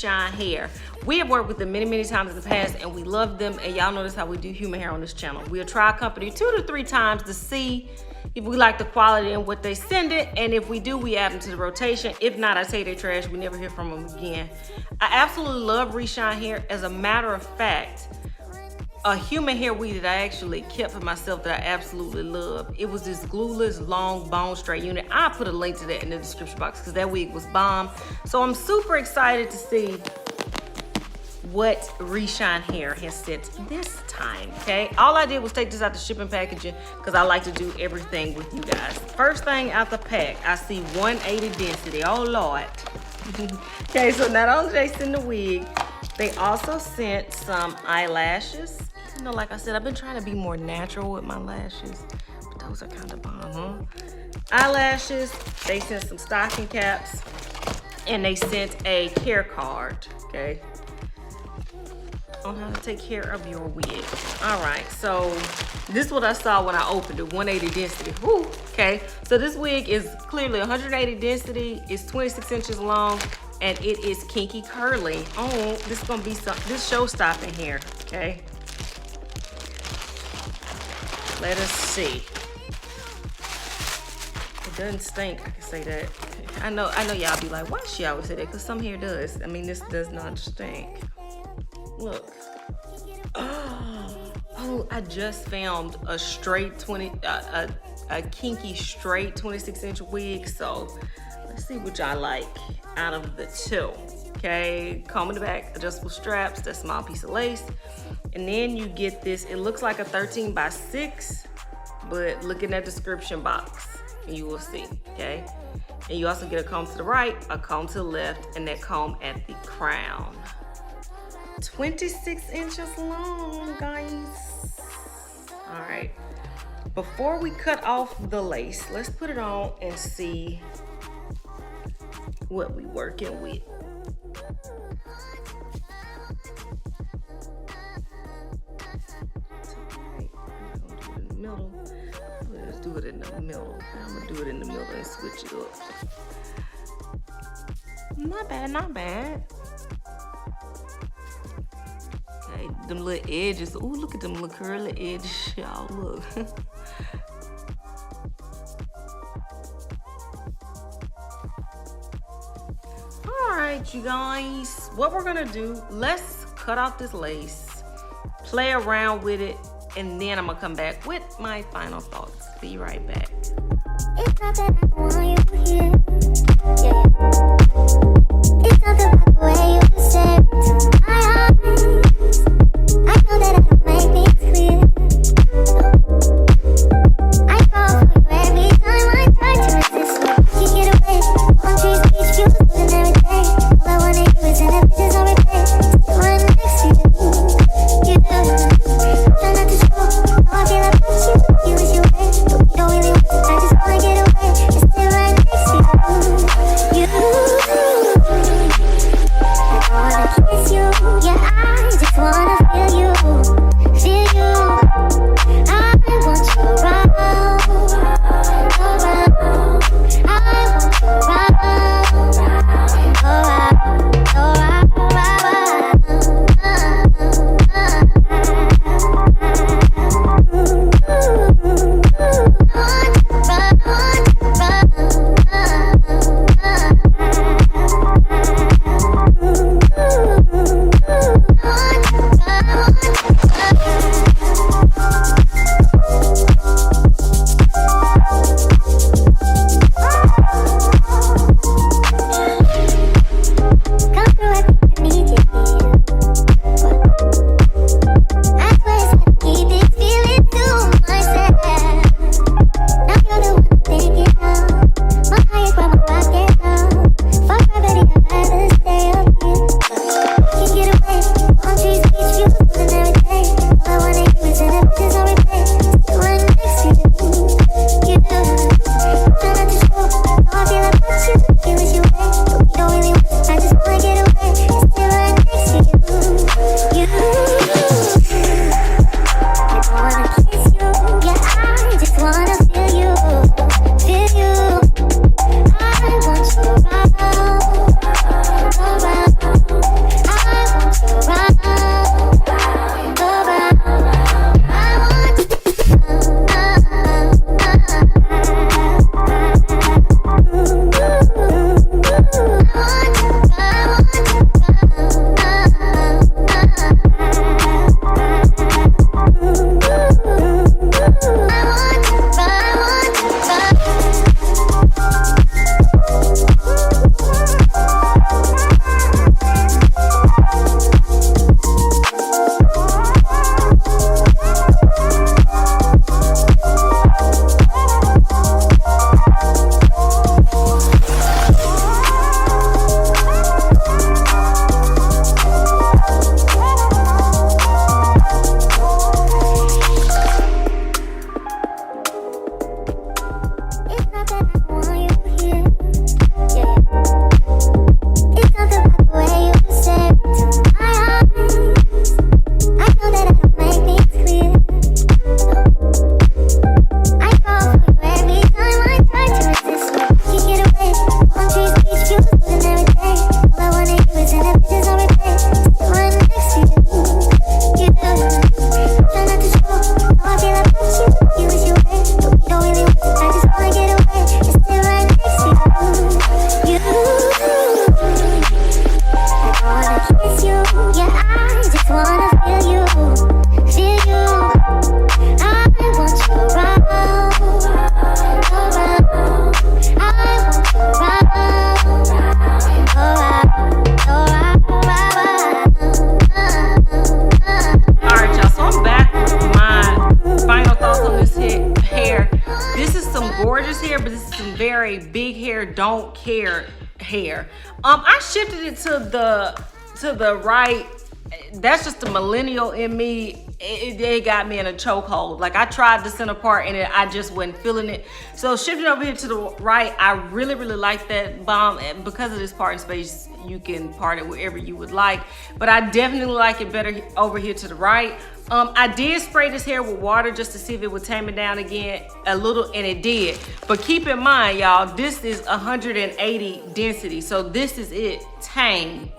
Hair. We have worked with them many times in the past and we love them, and y'all notice how we do human hair on this channel. We'll try a company 2 to 3 times to see if we like the quality and what they send it, and if we do, we add them to the rotation. If not, I say they're trash. We never hear from them again. I absolutely love Reshine Hair. As a matter of fact, a human hair wig that I actually kept for myself that I absolutely love. It was this glueless long bone straight unit. I'll put a link to that in the description box because that wig was bomb. So I'm super excited to see what Reshine Hair has sent this time, okay? All I did was take this out the shipping packaging because I like to do everything with you guys. First thing out the pack, I see 180 density. Oh Lord. Okay, so not only did they send the wig, they also sent some eyelashes. You know, like I said, I've been trying to be more natural with my lashes, but those are kind of bomb, huh? Eyelashes, they sent some stocking caps, and they sent a care card, okay? On how to take care of your wig. All right, so this is what I saw when I opened it, 180 density. Woo, okay. So this wig is clearly 180 density, it's 26 inches long, and it is kinky curly. Oh, this is gonna be this show stopping here, okay? Let us see. It doesn't stink, I can say that. I know y'all be like, why she always say that? Because some hair does. I mean, this does not stink. Look. Oh, I just filmed a straight a kinky straight 26-inch wig. So let's see what y'all like out of the two. Okay, comb in the back, adjustable straps, that small piece of lace. And then you get this, it looks like a 13 by 6, but look in that description box and you will see, okay? And you also get a comb to the right, a comb to the left, and that comb at the crown. 26 inches long, guys. All right, before we cut off the lace, let's put it on and see what we working with. Let's do it in the middle. I'm gonna do it in the middle and switch it up. Not bad, not bad. Okay, them little edges. Ooh, look at them little curly edges, y'all. Look. All right, you guys. What we're gonna do? Let's cut off this lace, play around with it, and then I'm gonna come back with my final thoughts. Be right back. It's not that I want you here. Yeah. It's not the way you say to my eyes. I know that I don't make things clear. I fall for you every time I try to resist. You get away. On trees, beach views, and everything. All I wanna do is in the bitches on replay. Still right next to you. You do. Try not to show. How I feel about you. You wish you way. But we don't really want to. I just wanna get away. It's still right next to you. care hair. I shifted it to the right. That's just the millennial in me. It got me in a chokehold. Like I tried the center part and I just wasn't feeling it. So shifting over here to the right, I really like that bomb. And because of this parting space, you can part it wherever you would like. But I definitely like it better over here to the right. I did spray this hair with water just to see if it would tame it down again a little, and it did. But keep in mind, y'all, this is 180 density. So this is it, tame.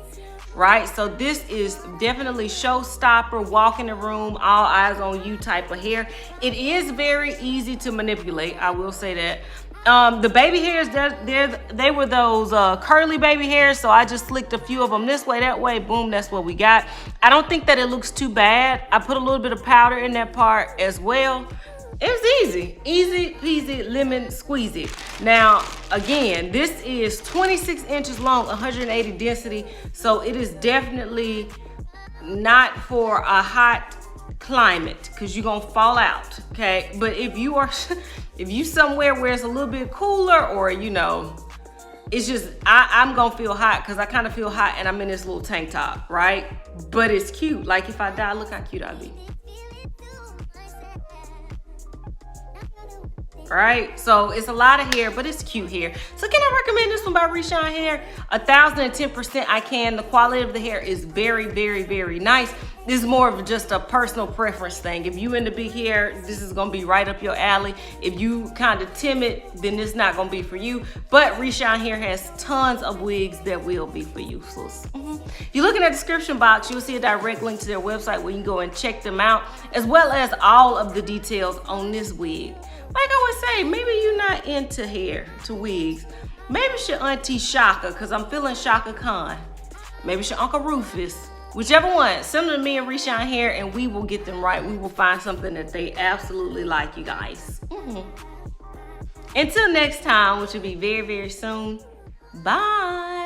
Right, so this is definitely showstopper, walk in the room, all eyes on you type of hair. It is very easy to manipulate, I will say that. The baby hairs, they were those curly baby hairs, so I just slicked a few of them this way, that way, boom, that's what we got. I don't think that it looks too bad. I put a little bit of powder in that part as well. It was easy peasy lemon squeezy. Now, again, this is 26 inches long, 180 density. So it is definitely not for a hot climate because you're gonna fall out, okay? But if you somewhere where it's a little bit cooler or, you know, it's just, I'm gonna feel hot because I kind of feel hot and I'm in this little tank top, right? But it's cute. Like if I die, look how cute I'll be. Right, so it's a lot of hair, but it's cute hair. So can I recommend this one by Reshine Hair? 1010% I can. The quality of the hair is very nice. This is more of just a personal preference thing. If you into big hair, this is gonna be right up your alley. If you kind of timid, then this is not gonna be for you. But Reshine Hair has tons of wigs that will be for you. So, if you look in the description box, you'll see a direct link to their website where you can go and check them out, as well as all of the details on this wig. Like I would say, maybe you're not into hair, to wigs. Maybe it's your auntie Shaka, because I'm feeling Shaka Khan. Maybe it's your Uncle Rufus. Whichever one, send them to me and Reshine Hair and we will get them right. We will find something that they absolutely like, you guys. Until next time, which will be very soon. Bye.